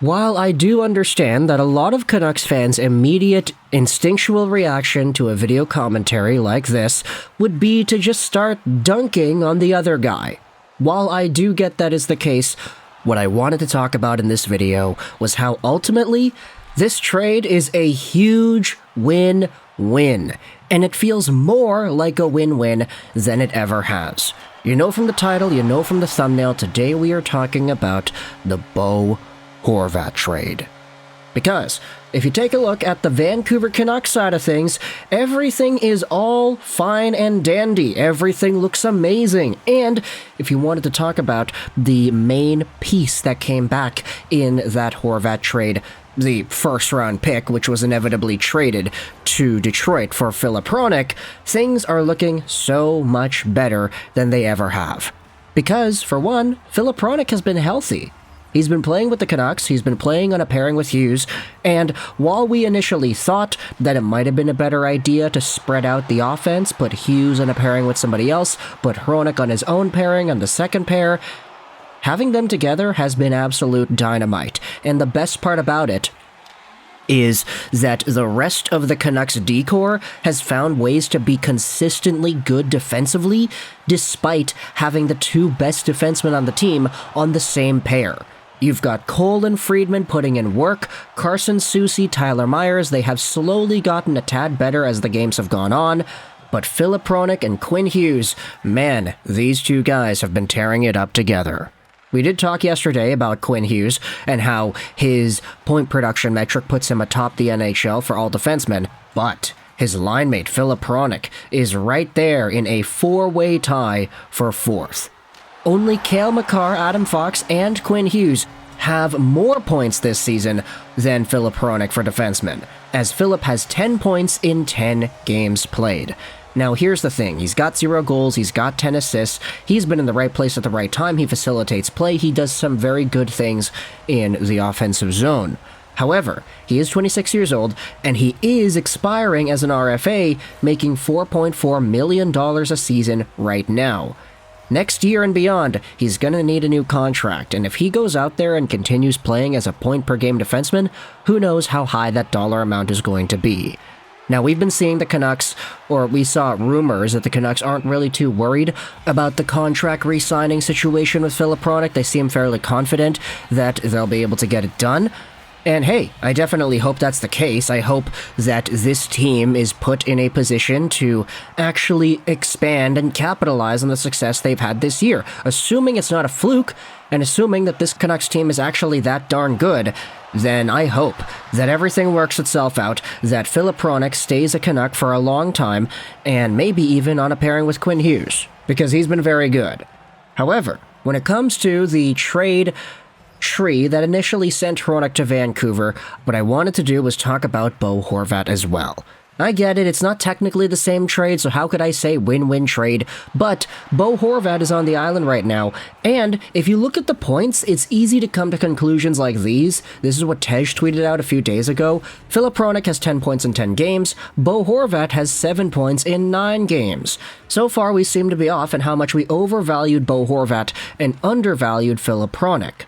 While I do understand that a lot of Canucks fans' immediate, instinctual reaction to a video commentary like this would be to just start dunking on the other guy. While I do get that is the case, what I wanted to talk about in this video was how ultimately, this trade is a huge win-win, and it feels more like a win-win than it ever has. You know from the title, you know from the thumbnail, today we are talking about the Bo Horvat trade. Because, if you take a look at the Vancouver Canucks side of things, everything is all fine and dandy. Everything looks amazing. And if you wanted to talk about the main piece that came back in that Horvat trade, the first-round pick, which was inevitably traded to Detroit for Filip Hronek, things are looking so much better than they ever have. Because, for one, Filip Hronek has been healthy. He's been playing with the Canucks, he's been playing on a pairing with Hughes, and while we initially thought that it might have been a better idea to spread out the offense, put Hughes on a pairing with somebody else, put Hronek on his own pairing on the second pair, having them together has been absolute dynamite. And the best part about it is that the rest of the Canucks D-core has found ways to be consistently good defensively, despite having the two best defensemen on the team on the same pair. You've got Cole and Friedman putting in work, Carlsson, Soucy, Tyler Myers, they have slowly gotten a tad better as the games have gone on, but Filip Hronek and Quinn Hughes, man, these two guys have been tearing it up together. We did talk yesterday about Quinn Hughes and how his point production metric puts him atop the NHL for all defensemen, but his line mate Filip Hronek is right there in a four-way tie for fourth. Only Cale Makar, Adam Fox, and Quinn Hughes have more points this season than Filip Hronek for defensemen, as Filip has 10 points in 10 games played. Now here's the thing, he's got 0 goals, he's got 10 assists, he's been in the right place at the right time, he facilitates play, he does some very good things in the offensive zone. However, he is 26 years old, and he is expiring as an RFA, making $4.4 million a season right now. Next year and beyond, he's gonna need a new contract, and if he goes out there and continues playing as a point-per-game defenseman, who knows how high that dollar amount is going to be. Now, we've been seeing the Canucks, or we saw rumors that the Canucks aren't really too worried about the contract re-signing situation with Filip Hronek. They seem fairly confident that they'll be able to get it done. And hey, I definitely hope that's the case. I hope that this team is put in a position to actually expand and capitalize on the success they've had this year. Assuming it's not a fluke, and assuming that this Canucks team is actually that darn good, then I hope that everything works itself out, that Filip Hronek stays a Canuck for a long time, and maybe even on a pairing with Quinn Hughes, because he's been very good. However, when it comes to the trade tree that initially sent Hronek to Vancouver, what I wanted to do was talk about Bo Horvat as well. I get it, it's not technically the same trade, so how could I say win-win trade, but Bo Horvat is on the island right now, and if you look at the points, it's easy to come to conclusions like these. This is what Tej tweeted out a few days ago. Filip Hronek has 10 points in 10 games, Bo Horvat has 7 points in 9 games. So far, we seem to be off in how much we overvalued Bo Horvat and undervalued Filip Hronek.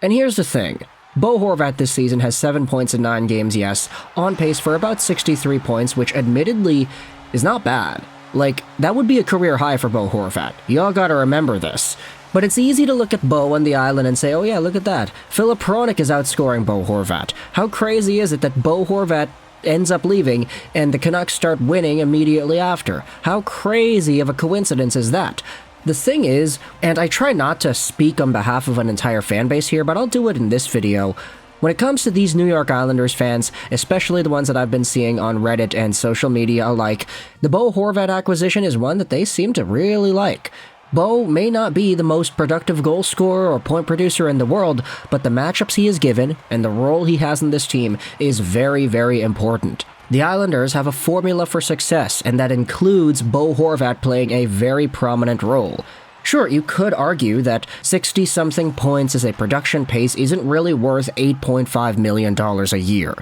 And here's the thing. Bo Horvat this season has 7 points in 9 games, yes, on pace for about 63 points, which admittedly is not bad. Like, that would be a career high for Bo Horvat. Y'all gotta remember this. But it's easy to look at Bo on the island and say, oh yeah, look at that. Filip Hronek is outscoring Bo Horvat. How crazy is it that Bo Horvat ends up leaving and the Canucks start winning immediately after? How crazy of a coincidence is that? The thing is, and I try not to speak on behalf of an entire fan base here, but I'll do it in this video. When it comes to these New York Islanders fans, especially the ones that I've been seeing on Reddit and social media alike, the Bo Horvat acquisition is one that they seem to really like. Bo may not be the most productive goal scorer or point producer in the world, but the matchups he is given and the role he has in this team is very, very important. The Islanders have a formula for success, and that includes Bo Horvat playing a very prominent role. Sure, you could argue that 60-something points as a production pace isn't really worth $8.5 million a year.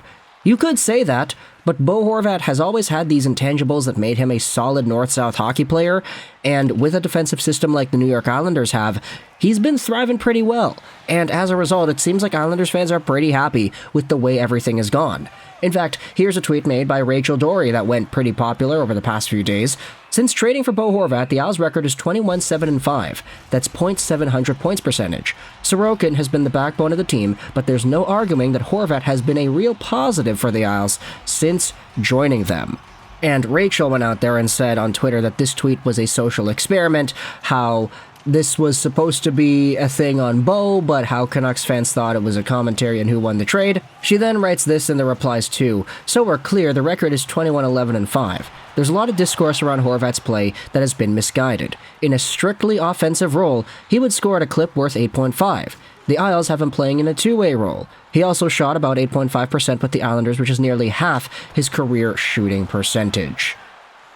You could say that, but Bo Horvat has always had these intangibles that made him a solid North-South hockey player, and with a defensive system like the New York Islanders have, he's been thriving pretty well, and as a result, it seems like Islanders fans are pretty happy with the way everything has gone. In fact, here's a tweet made by Rachel Dory that went pretty popular over the past few days. Since trading for Bo Horvat, the Isles' record is 21-7-5. That's .700 points percentage. Sorokin has been the backbone of the team, but there's no arguing that Horvat has been a real positive for the Isles since joining them. And Rachel went out there and said on Twitter that this tweet was a social experiment, how this was supposed to be a thing on Bo, but how Canucks fans thought it was a commentary on who won the trade. She then writes this in the replies too. So we're clear, the record is 21-11-5. There's a lot of discourse around Horvat's play that has been misguided. In a strictly offensive role, he would score at a clip worth 8.5. The Isles have him playing in a two-way role. He also shot about 8.5% with the Islanders, which is nearly half his career shooting percentage.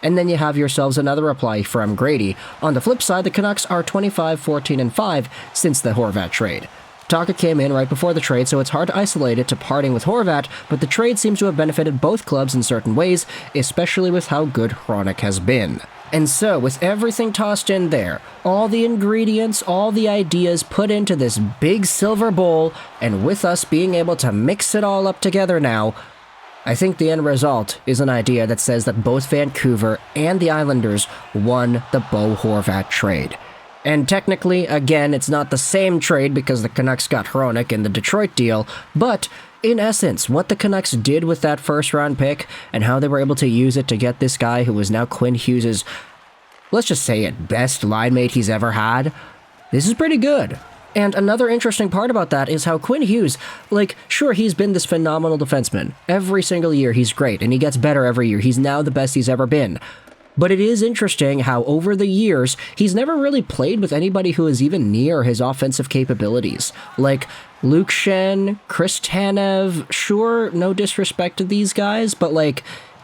And then you have yourselves another reply from Grady. On the flip side, the Canucks are 25-14-5 since the Horvat trade. Taka came in right before the trade, so it's hard to isolate it to parting with Horvat, but the trade seems to have benefited both clubs in certain ways, especially with how good Hronek has been. And so, with everything tossed in there, all the ingredients, all the ideas put into this big silver bowl, and with us being able to mix it all up together now, I think the end result is an idea that says that both Vancouver and the Islanders won the Bo Horvat trade. And technically, again, it's not the same trade because the Canucks got Hronek in the Detroit deal, but in essence, what the Canucks did with that first-round pick and how they were able to use it to get this guy who was now Quinn Hughes' let's just say it, best line mate he's ever had, this is pretty good. And another interesting part about that is how Quinn Hughes, sure, he's been this phenomenal defenseman. Every single year he's great, and he gets better every year. He's now the best he's ever been. But it is interesting how over the years, he's never really played with anybody who is even near his offensive capabilities. Like Luke Schenn, Chris Tanev, sure, no disrespect to these guys, but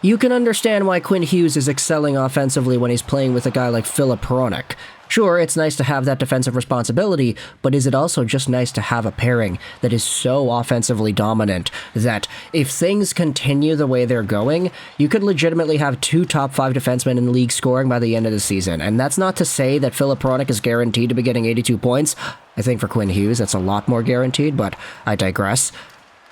you can understand why Quinn Hughes is excelling offensively when he's playing with a guy like Filip Hronek. Sure, it's nice to have that defensive responsibility, but is it also just nice to have a pairing that is so offensively dominant that if things continue the way they're going, you could legitimately have two top 5 defensemen in the league scoring by the end of the season. And that's not to say that Filip Hronek is guaranteed to be getting 82 points. I think for Quinn Hughes, that's a lot more guaranteed, but I digress.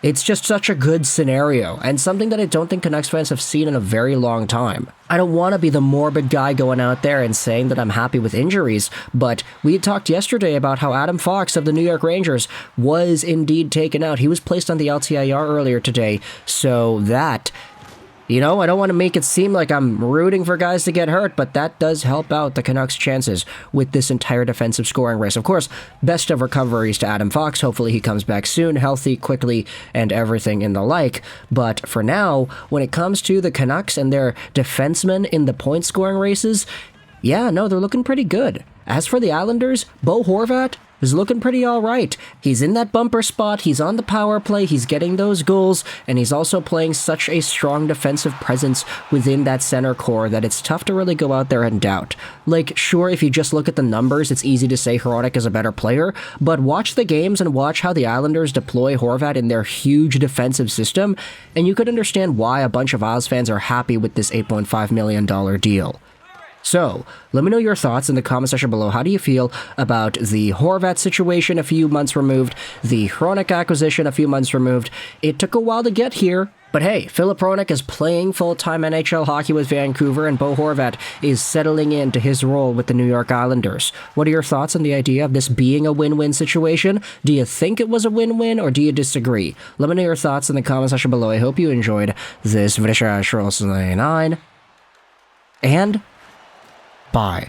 It's just such a good scenario, and something that I don't think Canucks fans have seen in a very long time. I don't want to be the morbid guy going out there and saying that I'm happy with injuries, but we had talked yesterday about how Adam Fox of the New York Rangers was indeed taken out. He was placed on the LTIR earlier today, so that, I don't want to make it seem like I'm rooting for guys to get hurt, but that does help out the Canucks' chances with this entire defensive scoring race. Of course, best of recoveries to Adam Fox. Hopefully he comes back soon, healthy, quickly, and everything in the like. But for now, when it comes to the Canucks and their defensemen in the point-scoring races, they're looking pretty good. As for the Islanders, Bo Horvat is looking pretty alright. He's in that bumper spot, he's on the power play, he's getting those goals, and he's also playing such a strong defensive presence within that center core that it's tough to really go out there and doubt. Sure, if you just look at the numbers, it's easy to say Hronek is a better player, but watch the games and watch how the Islanders deploy Horvat in their huge defensive system, and you could understand why a bunch of Isles fans are happy with this $8.5 million deal. So, let me know your thoughts in the comment section below. How do you feel about the Horvat situation a few months removed, the Hronek acquisition a few months removed? It took a while to get here, but hey, Filip Hronek is playing full-time NHL hockey with Vancouver, and Bo Horvat is settling into his role with the New York Islanders. What are your thoughts on the idea of this being a win-win situation? Do you think it was a win-win, or do you disagree? Let me know your thoughts in the comment section below. I hope you enjoyed this video, and bye.